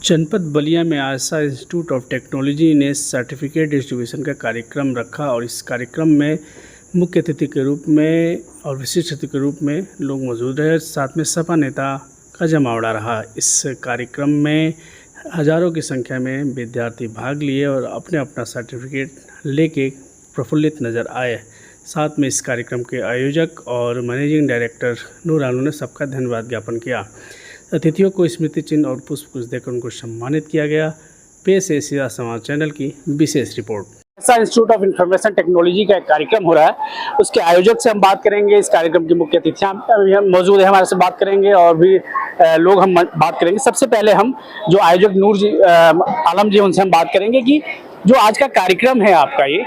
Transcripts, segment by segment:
जनपद बलिया में आशा institute of technology ने सर्टिफिकेट डिस्ट्रीब्यूशन का कार्यक्रम रखा और इस कार्यक्रम में मुख्य अतिथि के रूप में और विशिष्ट अतिथि के रूप में लोग मौजूद रहे। साथ में सपा नेता का जमावड़ा रहा। इस कार्यक्रम में हज़ारों की संख्या में विद्यार्थी भाग लिए और अपने अपना सर्टिफिकेट लेके प्रफुल्लित नज़र आए। साथ में इस कार्यक्रम के आयोजक और मैनेजिंग डायरेक्टर नूर आलम ने सबका धन्यवाद ज्ञापन किया। अतिथियों को स्मृति चिन्ह और पुष्प देकर उनको सम्मानित किया गया। पेश है एशिया समाचार चैनल की विशेष रिपोर्ट। Asha institute of information technology का एक कार्यक्रम हो रहा है, उसके आयोजक से हम बात करेंगे। इस कार्यक्रम की मुख्य अतिथियां मौजूद है, हमारे से बात करेंगे और भी लोग हम बात करेंगे। सबसे पहले हम जो आयोजक नूर जी आलम जी उनसे हम बात करेंगे कि जो आज का कार्यक्रम है आपका ये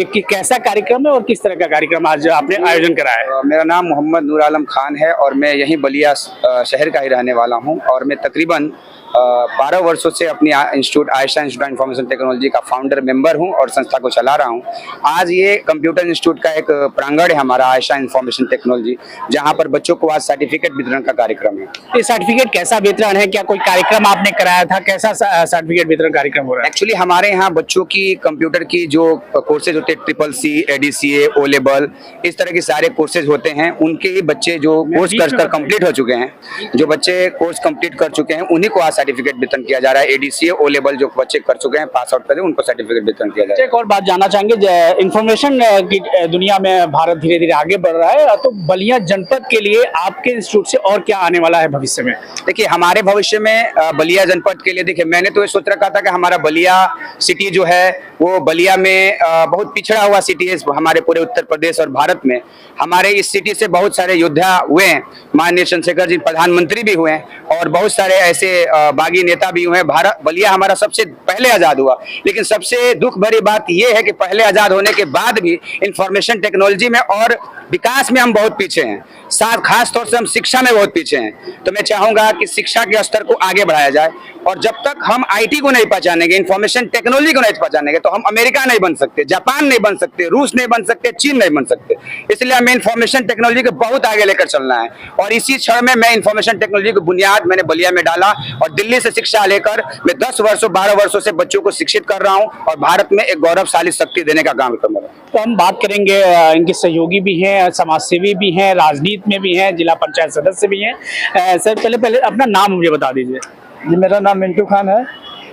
कैसा कार्यक्रम है और किस तरह का कार्यक्रम आज आपने आयोजन कराया है। मेरा नाम मोहम्मद नूर आलम खान है और मैं यहीं बलिया शहर का ही रहने वाला हूं और मैं तकरीबन 12 वर्षों से अपनी institute Ayesha institute of information technology का फाउंडर मेंबर हूं और संस्था को चला रहा हूं। आज ये कंप्यूटर इंस्टीट्यूट का एक प्रांगण है हमारा आयशा इंफॉर्मेशन टेक्नोलॉजी, जहां पर बच्चों को आज सर्टिफिकेट वितरण का कार्यक्रम है। ये सर्टिफिकेट कैसा वितरण है? क्या कोई कार्यक्रम आपने कराया था? कैसा सर्टिफिकेट वितरण कार्यक्रम हो रहा है? एक्चुअली हमारे यहाँ बच्चों की कंप्यूटर की जो कोर्सेज होते हैं, CCC, ADCA, O लेवल, इस तरह के सारे कोर्सेज होते हैं, उनके ही बच्चे जो कोर्स कर कंप्लीट हो चुके हैं, जो बच्चे कोर्स कंप्लीट कर चुके हैं उन्हीं को आज सर्टिफिकेट वितरण किया जा रहा है। ADCA, O लेवल जो बच्चे कर चुके हैं, पास आउट कर उनको सर्टिफिकेट वितरण किया जा रहा है। एक और बात जानना चाहेंगे, इंफॉर्मेशन की दुनिया में भारत धीरे धीरे आगे बढ़ रहा है, तो बलिया जनपद के लिए आपके इंस्टीट्यूट से और क्या आने वाला है भविष्य में? देखिए, हमारे भविष्य में बलिया जनपद के लिए, देखिए मैंने तो ये सोच रखा था कि हमारा बलिया सिटी जो है वो बलिया में बहुत पिछड़ा हुआ सिटी है हमारे पूरे उत्तर प्रदेश और भारत में। हमारे इस सिटी से बहुत सारे योद्धा हुए हैं, माननीय चंद्रशेखर जी प्रधानमंत्री भी हुए हैं और बहुत सारे ऐसे बागी नेता भी हुए हैं। बलिया हमारा सबसे पहले आजाद हुआ, लेकिन सबसे दुख भरी बात यह है कि पहले आजाद होने के बाद भी इंफॉर्मेशन टेक्नोलॉजी में और विकास में हम बहुत पीछे हैं। साथ खास तौर से हम शिक्षा में बहुत पीछे हैं। तो मैं चाहूंगा कि शिक्षा के स्तर को आगे बढ़ाया जाए और जब तक हम IT को नहीं पहचानेंगे, इंफॉर्मेशन टेक्नोलॉजी को नहीं पहचानेंगे, तो हम अमेरिका नहीं बन सकते, जापान नहीं बन सकते, रूस नहीं बन सकते, चीन नहीं बन सकते। इसलिए हमें इंफॉर्मेशन टेक्नोलॉजी को बहुत आगे लेकर चलना है और इसी क्षण में मैं इंफॉर्मेशन टेक्नोलॉजी की बुनियाद मैंने बलिया में डाला और दिल्ली से शिक्षा लेकर मैं 12 वर्षों से बच्चों को शिक्षित कर रहा हूँ और भारत में एक गौरवशाली शक्ति देने का काम कर रहा हूँ। तो हम बात करेंगे, इनके सहयोगी भी हैं, समाजसेवी भी हैं, राजनीति में भी हैं, जिला पंचायत सदस्य भी हैं। सर पहले अपना नाम मुझे बता दीजिए। जी, मेरा नाम मिंटू खान है।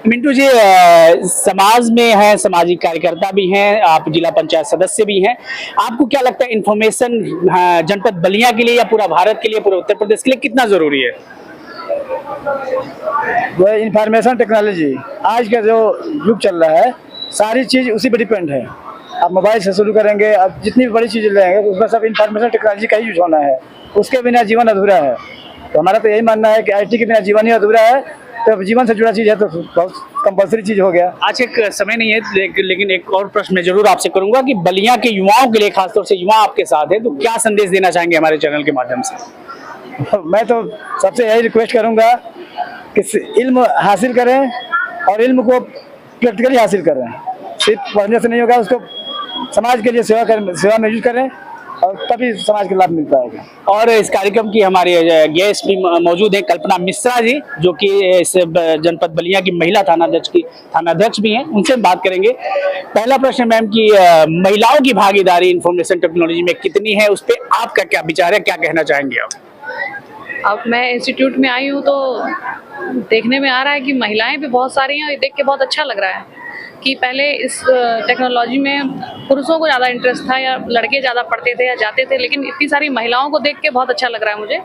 मिंटू जी, समाज में हैं, सामाजिक कार्यकर्ता भी हैं, आप जिला पंचायत सदस्य भी हैं। आपको क्या लगता है इंफॉर्मेशन जनपद बलिया के लिए या पूरा भारत के लिए, पूरे उत्तर प्रदेश के लिए कितना जरूरी है? वह इंफॉर्मेशन टेक्नोलॉजी आज का जो युग चल रहा है, सारी चीज़ उसी पर डिपेंड है। आप मोबाइल से शुरू करेंगे, आप जितनी भी बड़ी चीज़ लेंगे उसमें सब इंफॉर्मेशन टेक्नोलॉजी का ही यूज होना है। उसके बिना जीवन अधूरा है। तो हमारा तो यही मानना है कि IT के बिना जीवन ही अधूरा है। तो जीवन से जुड़ा चीज़ है तो बहुत कंपल्सरी चीज़ हो गया। आज एक समय नहीं है, लेकिन एक और प्रश्न मैं जरूर आपसे करूंगा कि बलिया के युवाओं के लिए, खासतौर से युवा आपके साथ है, तो क्या संदेश देना चाहेंगे हमारे चैनल के माध्यम से? मैं तो सबसे यही रिक्वेस्ट करूँगा कि इल्म हासिल करें और इल्म को प्रैक्टिकली हासिल करें। सिर्फ पढ़ने से नहीं होगा, उसको समाज के लिए सेवा में यूज करें और तभी समाज का लाभ मिल पाएगा। और इस कार्यक्रम की हमारे गेस्ट भी मौजूद हैं, कल्पना मिश्रा जी, जो कि इस जनपद बलिया की महिला थानाध्यक्ष भी हैं। उनसे हम बात करेंगे। पहला प्रश्न मैम की महिलाओं की भागीदारी इंफॉर्मेशन टेक्नोलॉजी में कितनी है, उस पर आपका क्या विचार है, क्या कहना चाहेंगे आप? अब मैं इंस्टीट्यूट में आई हूँ तो देखने में आ रहा है कि महिलाएं भी बहुत सारी हैं। देख के बहुत अच्छा लग रहा है कि पहले इस टेक्नोलॉजी में पुरुषों को ज़्यादा इंटरेस्ट था या लड़के ज़्यादा पढ़ते थे या जाते थे, लेकिन इतनी सारी महिलाओं को देख के बहुत अच्छा लग रहा है मुझे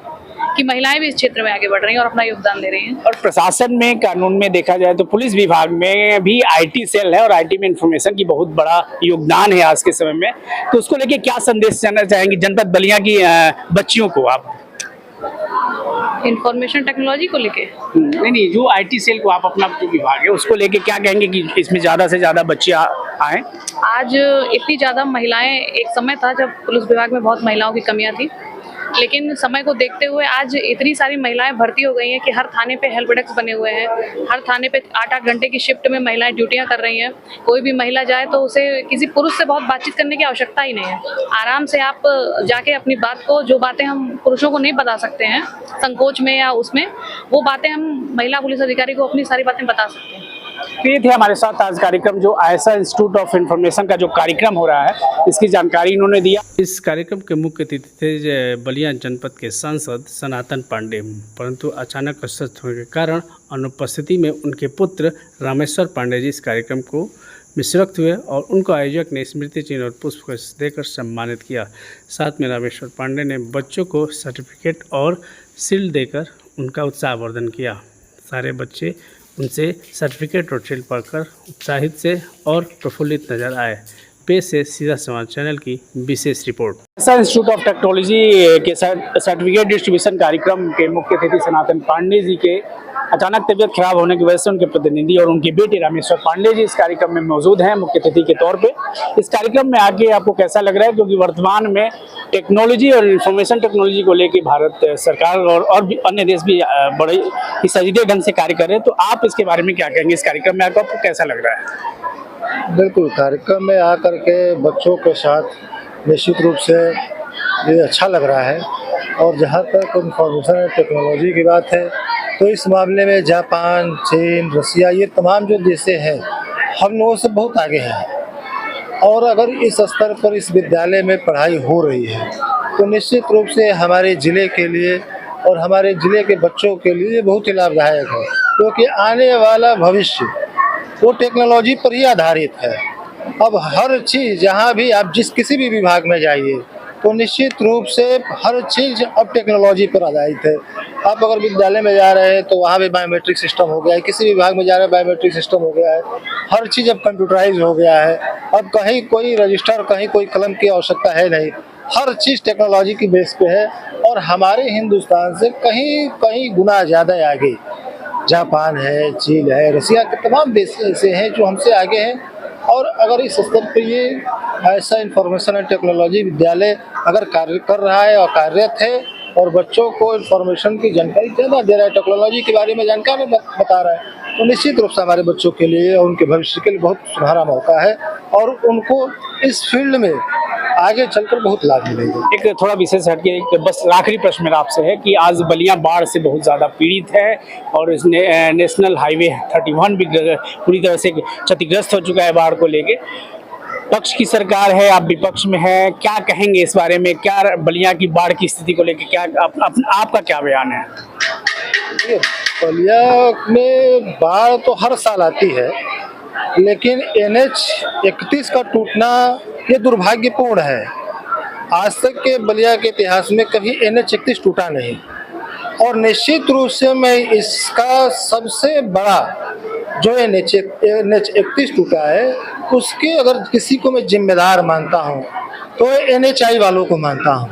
कि महिलाएं भी इस क्षेत्र में आगे बढ़ रही हैं और अपना योगदान दे रही हैं। और प्रशासन में, कानून में देखा जाए तो पुलिस विभाग में भी IT सेल है और IT में इंफॉर्मेशन की बहुत बड़ा योगदान है आज के समय में। तो उसको लेके क्या संदेश देना चाहेंगे जनपद बलिया की बच्चियों को आप? इंफॉर्मेशन टेक्नोलॉजी को लेके नहीं, जो IT सेल को आप अपना विभाग है उसको लेके क्या कहेंगे कि इसमें ज़्यादा से ज़्यादा बच्चे आए? आज इतनी ज़्यादा महिलाएं, एक समय था जब पुलिस विभाग में बहुत महिलाओं की कमियां थी, लेकिन समय को देखते हुए आज इतनी सारी महिलाएं भर्ती हो गई हैं कि हर थाने पे हेल्प डेस्क बने हुए हैं। हर थाने पे 8-8 घंटे की शिफ्ट में महिलाएं ड्यूटियां कर रही हैं। कोई भी महिला जाए तो उसे किसी पुरुष से बहुत बातचीत करने की आवश्यकता ही नहीं है। आराम से आप जाके अपनी बात को, जो बातें हम पुरुषों को नहीं बता सकते हैं संकोच में या उसमें, वो बातें हम महिला पुलिस अधिकारी को अपनी सारी बातें बता सकते हैं। तो ये थे हमारे साथ आज कार्यक्रम, जो आयशा इंस्टीट्यूट ऑफ इंफॉर्मेशन का जो कार्यक्रम हो रहा है, इसकी जानकारी इन्होंने दिया। इस कार्यक्रम के मुख्य अतिथि थे बलिया जनपद के सांसद सनातन पांडे, परंतु अचानक अस्वस्थ होने के कारण अनुपस्थिति में उनके पुत्र रामेश्वर पांडे जी इस कार्यक्रम को मिश्रक्त हुए और उनको आयोजक ने स्मृति चिन्ह और पुष्प देकर सम्मानित किया। साथ में रामेश्वर पांडे ने बच्चों को सर्टिफिकेट और शील्ड देकर उनका उत्साहवर्धन किया। सारे बच्चे उनसे सर्टिफिकेट और शील्ड पाकर उत्साहित से और प्रफुल्लित नजर आए। पेश है सीधा समाचार चैनल की विशेष रिपोर्ट। इंस्टीट्यूट ऑफ टेक्नोलॉजी के सर्टिफिकेट डिस्ट्रीब्यूशन कार्यक्रम के मुख्य अतिथि सनातन पांडे जी के अचानक तबीयत खराब होने की वजह से उनके प्रतिनिधि और उनके बेटे रामेश्वर पांडे जी इस कार्यक्रम में मौजूद हैं मुख्य अतिथि के तौर पे। इस कार्यक्रम में आके आपको कैसा लग रहा है, क्योंकि वर्तमान में टेक्नोलॉजी और इंफॉर्मेशन टेक्नोलॉजी को लेकर भारत सरकार और भी अन्य देश भी बड़े ही संजीदे ढंग से कार्य कर रहे हैं, तो आप इसके बारे में क्या कहेंगे? इस कार्यक्रम में आपको कैसा लग रहा है? बिल्कुल, कार्यक्रम में आकर के बच्चों के साथ निश्चित रूप से ये अच्छा लग रहा है। और जहाँ तक इंफॉर्मेशन टेक्नोलॉजी की बात है तो इस मामले में जापान, चीन, रसिया, ये तमाम जो देश हैं हम लोगों से बहुत आगे हैं। और अगर इस स्तर पर इस विद्यालय में पढ़ाई हो रही है तो निश्चित रूप से हमारे ज़िले के लिए और हमारे ज़िले के बच्चों के लिए बहुत ही लाभदायक है, क्योंकि आने वाला भविष्य वो टेक्नोलॉजी पर ही आधारित है। अब हर चीज़, जहाँ भी आप किसी भी विभाग में जाइए तो निश्चित रूप से हर चीज़ अब टेक्नोलॉजी पर आधारित है। आप अगर विद्यालय में जा रहे हैं तो वहाँ भी बायोमेट्रिक सिस्टम हो गया है, किसी विभाग में जा रहे हैं बायोमेट्रिक सिस्टम हो गया है, हर चीज़ अब कंप्यूटराइज हो गया है। अब कहीं कोई रजिस्टर, कहीं कोई कलम की आवश्यकता है नहीं, हर चीज़ टेक्नोलॉजी की बेस पे है। और हमारे हिंदुस्तान से कहीं कहीं गुना ज़्यादा आगे जापान है, चीन है, रसिया के तमाम देश ऐसे हैं जो हमसे आगे हैं। और अगर इस स्तर पर ये ऐसा इंफॉर्मेशन एंड टेक्नोलॉजी विद्यालय अगर कार्य कर रहा है और कार्यरत है और बच्चों को इंफॉर्मेशन की जानकारी ज़्यादा दे रहा है, टेक्नोलॉजी के बारे में जानकारी बता रहा है, तो निश्चित रूप से हमारे बच्चों के लिए और उनके भविष्य के लिए बहुत सुनहरा मौका है और उनको इस फील्ड में आगे चलकर बहुत लाभ मिलेगा। एक थोड़ा विशेष हटके एक बस आखिरी प्रश्न मेरा आपसे है कि आज बलिया बाढ़ से बहुत ज़्यादा पीड़ित है और इसने नेशनल हाईवे 31 भी पूरी तरह से क्षतिग्रस्त हो चुका है बाढ़ को लेके। पक्ष की सरकार है, आप विपक्ष में है, क्या कहेंगे इस बारे में? क्या बलिया की बाढ़ की स्थिति को लेकर क्या आपका क्या बयान है? बलिया में बाढ़ तो हर साल आती है, लेकिन NH-31 का टूटना ये दुर्भाग्यपूर्ण है। आज तक के बलिया के इतिहास में कभी NH-31 टूटा नहीं। और निश्चित रूप से मैं इसका सबसे बड़ा जो NH-31 टूटा है उसके अगर किसी को मैं जिम्मेदार मानता हूँ तो NHI वालों को मानता हूँ,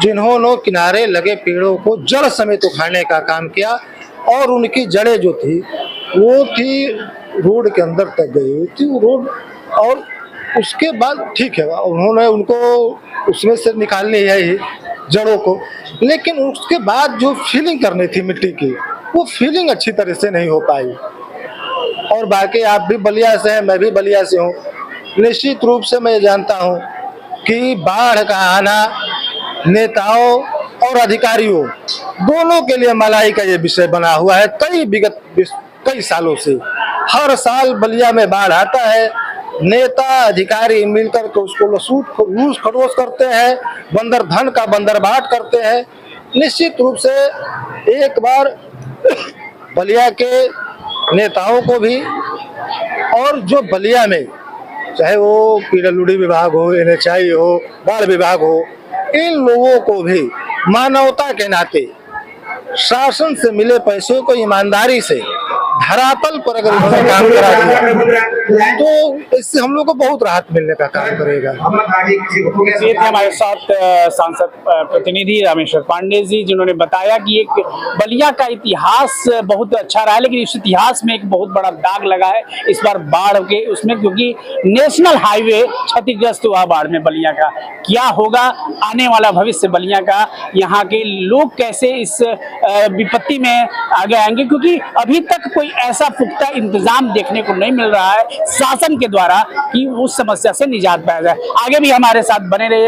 जिन्होंने किनारे लगे पेड़ों को जड़ समेत उखाड़ने का काम किया और उनकी जड़ें जो थी वो थी रोड के अंदर तक गई हुई थी वो रोड। और उसके बाद ठीक है, उन्होंने उनको उसमें से निकालनी है ही जड़ों को, लेकिन उसके बाद जो फीलिंग करनी थी मिट्टी की वो फीलिंग अच्छी तरह से नहीं हो पाई। और बाकी आप भी बलिया से हैं, मैं भी बलिया से हूँ, निश्चित रूप से मैं जानता हूँ कि बाढ़ का आना नेताओं और अधिकारियों दोनों के लिए मलाई का ये विषय बना हुआ है। कई सालों से हर साल बलिया में बाढ़ आता है, नेता अधिकारी मिलकर के उसको लूस खरोस करते हैं, बंदर धन का बंदरबाट करते हैं। निश्चित रूप से एक बार बलिया के नेताओं को भी और जो बलिया में चाहे वो PWD विभाग हो, NHI हो, बाढ़ विभाग हो, इन लोगों को भी मानवता के नाते शासन से मिले पैसों को ईमानदारी से धरातल पर अगर उन्होंने काम करा दिया तो इससे हम लोग को बहुत राहत मिलने का काम करेगा। ये थे हमारे साथ सांसद प्रतिनिधि रामेश्वर पांडे जी, जिन्होंने बताया कि एक बलिया का इतिहास बहुत अच्छा रहा है, लेकिन इस इतिहास में एक बहुत बड़ा दाग लगा है इस बार बाढ़ के उसमें, क्योंकि नेशनल हाईवे क्षतिग्रस्त हुआ बाढ़ में बलिया का। क्या होगा आने वाला भविष्य बलिया का, यहाँ के लोग कैसे इस विपत्ति में आगे आएंगे, क्योंकि अभी तक कोई ऐसा पुख्ता इंतजाम देखने को नहीं मिल रहा है शासन के द्वारा कि उस समस्या से निजात पाया जाए। आगे भी हमारे साथ बने रहिए।